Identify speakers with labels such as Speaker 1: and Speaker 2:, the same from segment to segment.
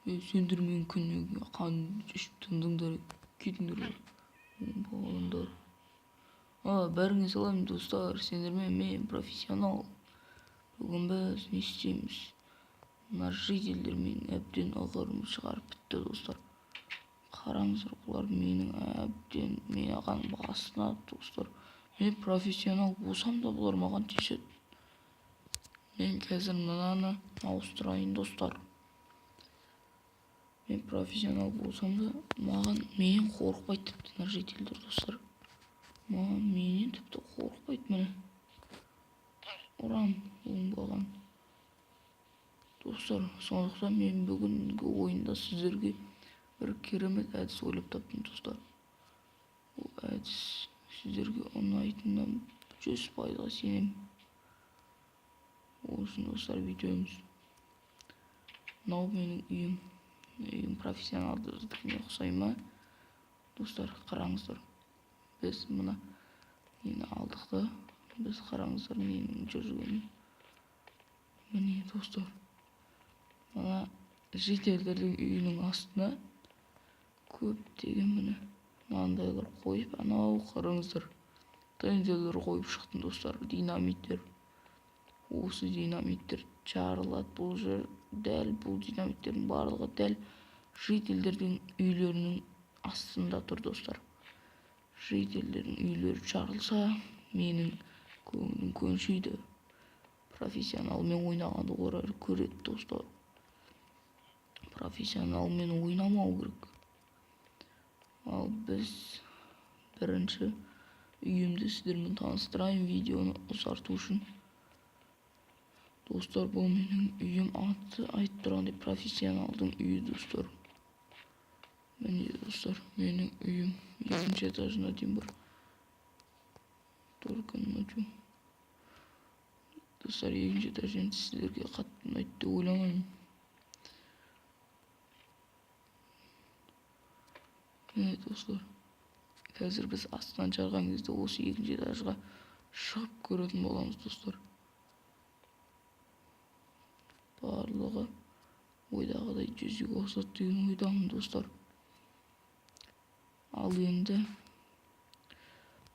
Speaker 1: Сөндірмен күнге қан ішіп тындыңдар, кетіңдер болғандар. Бәріңе салам достар, сендермен мен профессионал. Бүгін біз не істейміз? Мына жителдермен әбден ығырым шығарып бітті достар. Қараңыздар, бұлар менің әбден маған басына достар. Мен профессионал болсам да бұлар маған тиіседі. Мен қазір мынаны ауыстырайын достар. Мен профессионал болсам да менен қорықпайды тіпті мына жителдер достар. Менен тіпті қорықпайды міне. Ұрам оңбаған. Достар, сондықтан мен бүгінгі ойында сіздерге бір керемет әдіс ойлап таптым достар. Бұл әдіс сіздерге ұнайтынына 100%-ға сенемін. Ол үшін достар бүйтеміз. Мынау менің үйім. Үйім профессионалдардікіне ұқсай ма? Достар, қараңыздар. Біз мына нені алдық та, біз қараңыздар ненің жүргенін. Міне достар. Мына жителдердің үйінің астына көптеген міне мынандайлар қойып, анау қараңыздар. Тендерлер қойып шықтым достар, динамиттер. Осы динамиттер жарылады бұл жер. Дәл бұл динамиттердің барлығы дәл жителдердің үйлерінің астында тұр достар. Жителдердің үйлері жарылса, менің көңілім көншиді. Профессионалмен ойнағанды көреді достар. Профессионалмен ойнамау керек. Ал біз бірінші үйімді сіздермен таныстырайын видеоны ұзарту үшін. Достар, бұл менің үйім, аты айтып тұрғандай профессионалдың үйі достар. Міне достар, менің үйім 2-ші этажына дейін бар. Только ночью. Достар, 2-ші этаж енді сіздерге қатты ұнайды деп ойламаймын. Міне достар, қазір біз астынан жарған кезде осы 2-ші этажға шығып көретін боламыз достар. Барлығы ойдағыдай жүзеге асады деген ойдамын достар. Ал енді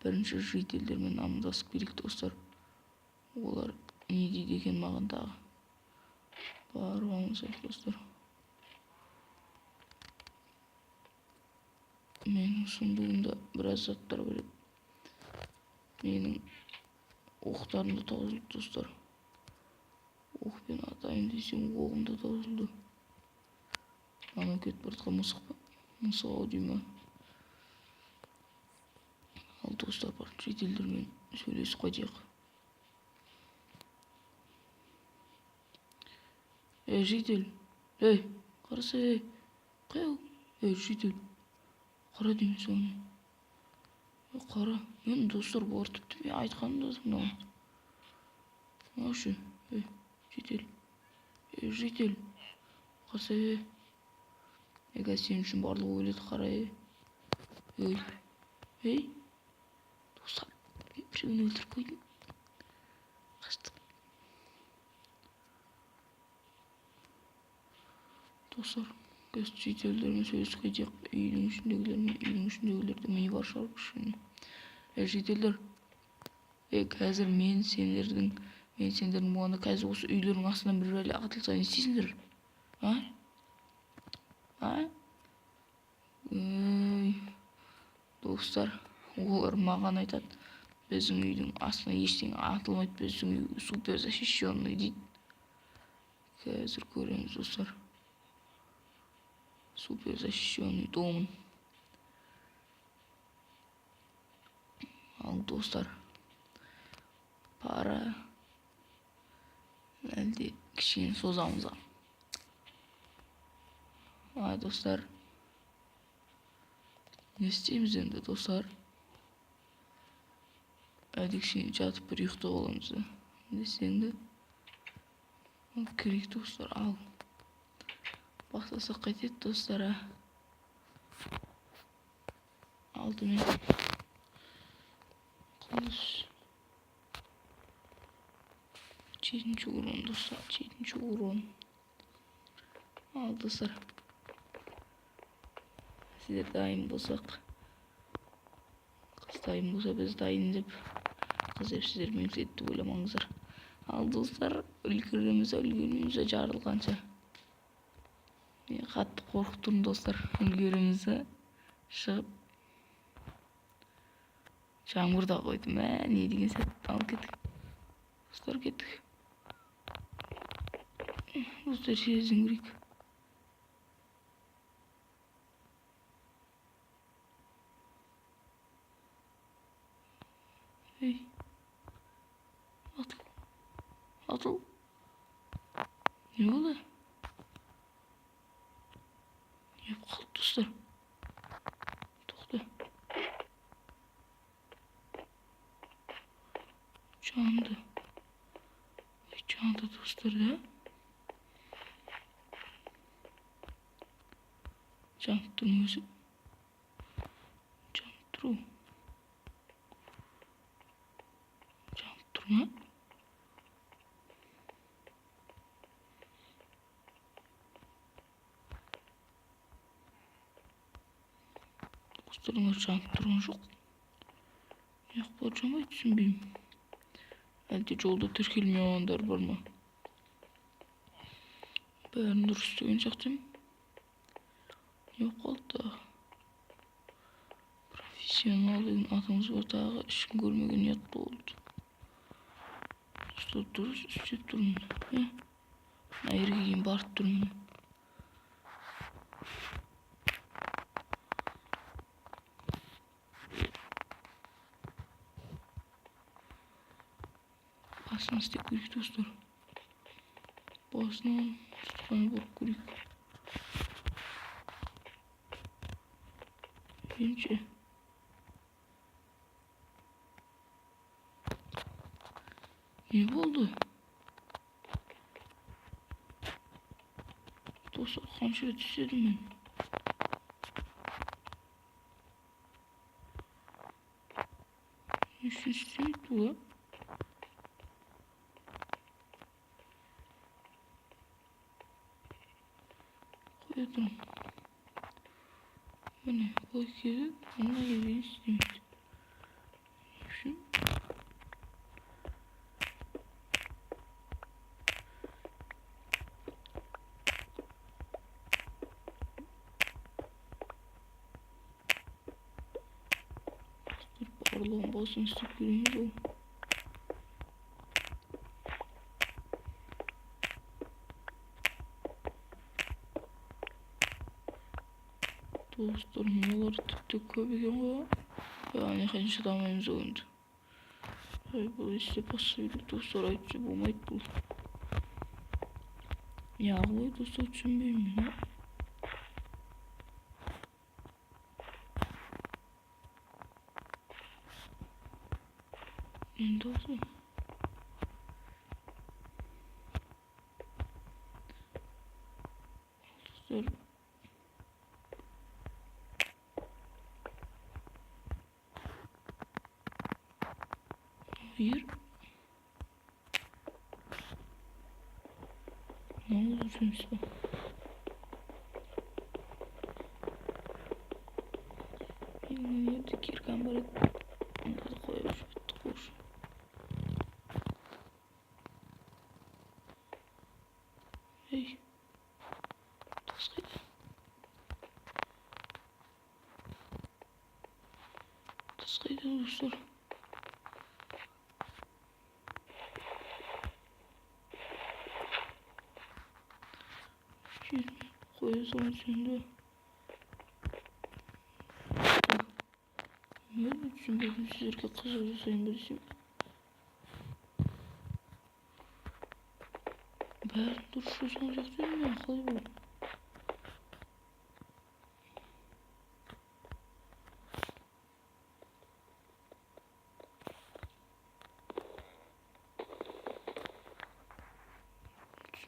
Speaker 1: бірінші жителдермен амандасып келейік достар. Олар не дейді екен маған дағы? Барып амандасайық достар. Менің сундуғымда біраз заттар бар еді. Менің оқтарым да таусылды достар. Оқпен атайын десем, оғым да таусылды. Анау кетіп бара жатқан мысық па? Мысық-ау дей ма? Ал достар, бар жителдермен сөйлесіп қайтайық. Жител, қараса, қаяу? Жител, қара деймін соны. Қара, мен достар бар тіпті мен айтқаным да тыңдамады. Мынаушы, жител, қарса, қазір сен үшін барлығы ойлады қара. Достар, біреуін өлтіріп қойдым. Қаштық. Достар, қазір жителдермен сөйлесіп қайтайық. Үйдің ішіндегілерді мені бар шығарып үшін. Жителдер, қазір мен сендердің болғанда қазір осы үйлердің астынан бір әлі атылса не істейсіңдер? Достар, олар маған айтады, біздің үйдің астына ештеңе атылмайды, біздің үй супер защищенный дейді. Қазір көреміз достар. Супер защищенный домын. Ал достар, пара әлде кішкене созамыз. Достар, не істейміз енді достар? Әлде кішкене жатып бір ұйықтап аламыз да. Десең де керек достар. Ал бастасақ қайтеді достар. Алдымен қылыш 7-ші урон достар, 7-ші урон. Ал достар, Sizler dayım bolsak. Kız dayım bolsa biz dayın dep. Kız hep sizler mümkün oylamаңыздар. Al dostlar, үлгерімізі жарылғанша. Мен қатты қорқып тұрмын достар. Үлгерімізі шығып. Жаңбыр да қойды. Не деген сәт алып кеттік. Dostlar kеттік. Dostlar жерден көрейік. Ей. Atıl. Ne oldu? Ne yapıp kaldı dostlar? Toxta. Candı. Candı dostlar da. Candı durmuyorsun. Candı durma. Candı durma. Dostlarım candı durma yok. Yok borcamayı düşünmeyeyim. Elde yolda tırkilmiyor olanlar var mı? Ben dur üstüne çaktım. Yok oldu. Profesyonelin adımız var daha işin görmegen yattı oldu. Dostlar dur üstüp durun. Ayrı gideyim bart durun. Basın istek kurik dostlar. Basın tutkana bak kurik. Bence. Ne oldu? Dostlar kanşıra düşerim ben. Üstün istemiydi bu ya. Koyalım. Bu ne? Bu ikisi onunla yemeği istemiydi. Şu. Allah'ım basın istek göreyim bu. Dostlarım yolları tık köpeken var. Yani hiç şıdamayımız oyundu. Hayır bu işte basıyla dostlar ayıpçı bulmaydı bu. Yağlıyı dostlar düşünmeyeyim ya. Ne oldu? Dostlar. Hayır. Ne oldu şimdi? Nerede kirken böyle onları koymuş bitti koş. Hey. Taskıydı. Taskıydı dostlar. Şimdi koyuyorsun şimdi. Ne için dedim sizlerle kızı sayın birisi. Ben dur şu sanacak değil mi? Hadi bu.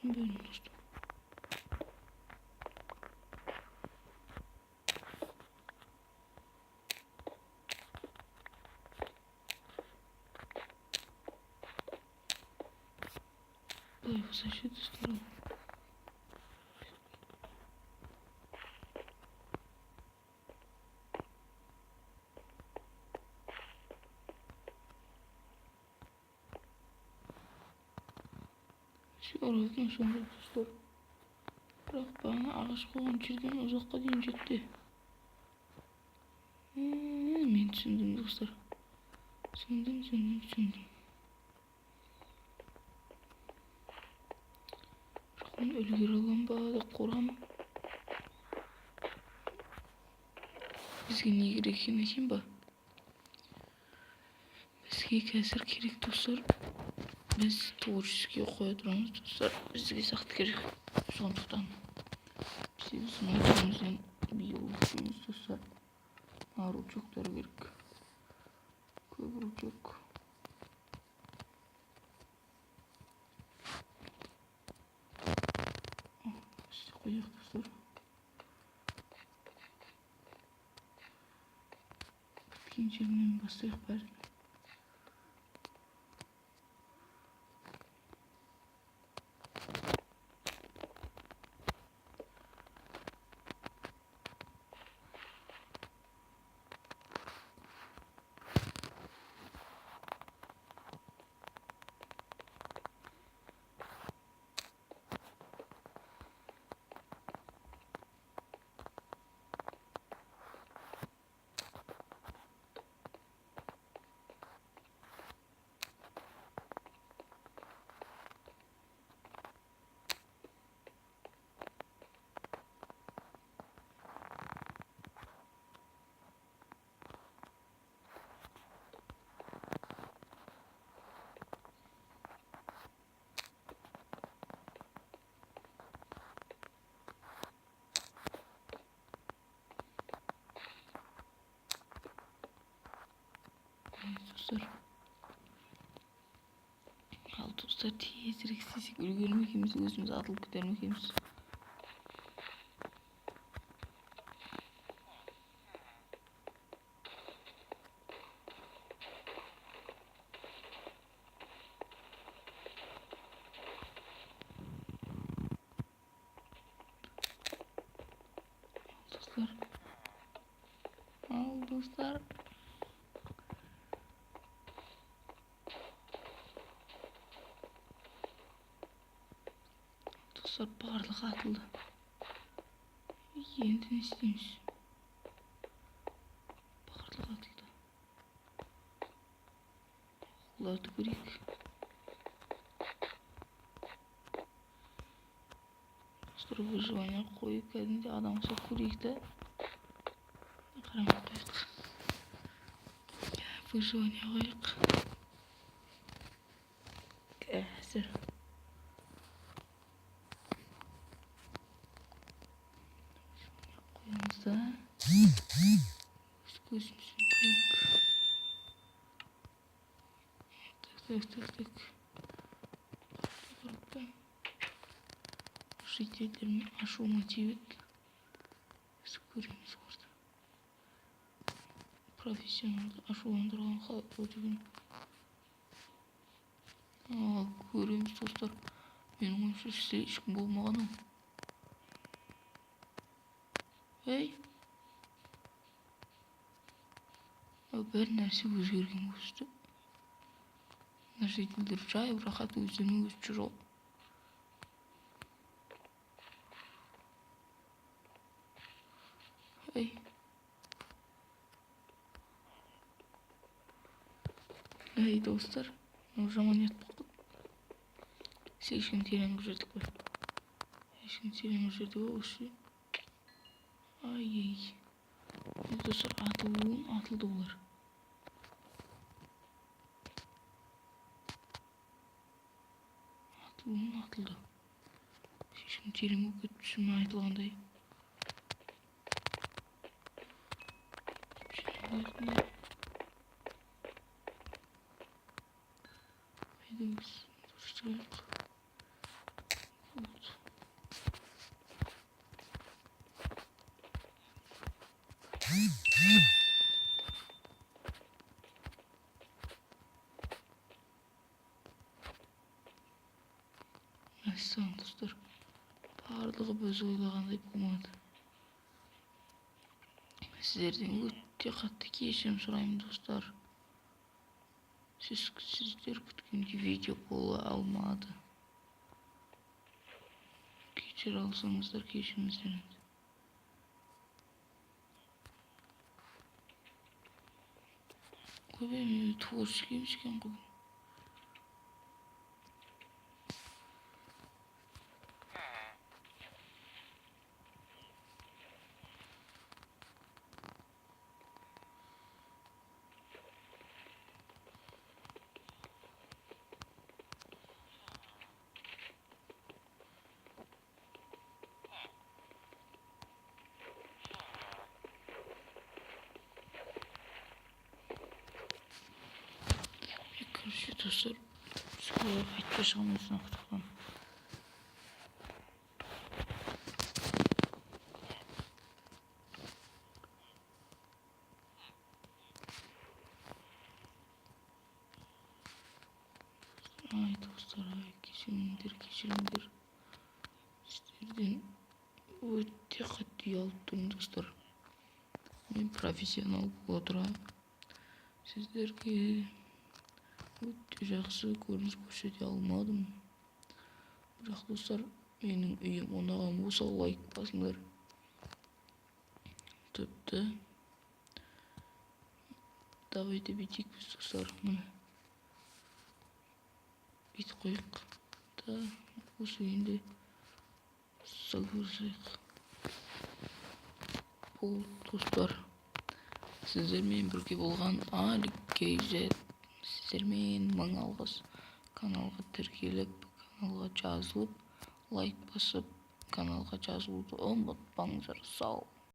Speaker 1: Şimdi benim dostum. Ой, защиту сторону. Süratli sonra dostlar. Bırak bana ağaç kovan çirgen uzakka дейін жетті. Men түсіндім достар. Түсіндім. Жақын үлгере алам ба деп қорқамын. Бізге не керек екенін айтайын ба? Бізге қазір керек достар. Біз творческий қоя тұрамыз достар. Бізге сақты керек. Сондықтан біздің айтуымыздан биыл өтеміз достар. Ручоктар керек. Көп ручок. Қояқ достар. Біткен жерінен бастайық бәрін. Dostlar. Al dostlar tezірек істесек үлгерер ме екенбіз, өзіміз атылып кетер ме екенбіз? Ал достар. Достар барлығы атылды. Енді не істейміз? Барлығы атылды. Оларды көрейік. Достар выживание қойып кәдімде адам ұсақ көрейік та. Қарамай қойық. Выживание қойық. Қазір. Қойымызда. Көзімізді көрейік. Так. Жителермен ашу мотивет. Көреміз орда. Профессионалды ашуландырған қалай деген. Көреміз достар. Менің ойымша сізде ешкім болмаған ау. Ей! Бәр нәрсе өзгерген өсті. Жителдер жай рахат өздеріне өсіп жүр ол. Ей! Ей достар, жаман ет болды. Ешкім тереңгі жүрдік бе? Ешкім тереңгі жүрдік бе осы? Ай-ей. Достар атылды олар. Атылды. Ешкім тереңгі көтпісімен айтылғандай. Haydi duruşturalım. Мәссаған достар, барлығы біз ойлағандай болмады. Сіздерден өте қатты кешірім сұраймын достар. Сіздер күткендей видео бола алмады. текшере алсаңыздар кешіріңіздер. Көбе мен творческий емес екен ғой. Короче, достар, сізге айтпай шығамын осыны ақтықтан. Ай, достар, ай, кешіріңдер. Сіздерден өте қатты ұялып тұрмын, достар. Мен профессионал бола тұра сіздерге өте жақсы көрініс көрсете алмадым. Бірақ достар, менің үйім ұнаған болса лайк басыңдар. Тіпті давайте бүйтейік біз, достар. Міне бүйтіп қойық. Да, осы үйінде сағырсайық. Бұл достар, сіздермен бірге болған Алик KZ. Сіздермен мың алғыс. Каналға тіркеліп, каналға жазылып, лайк басып, каналға жазылуды ұмытпаңыздар. Сау.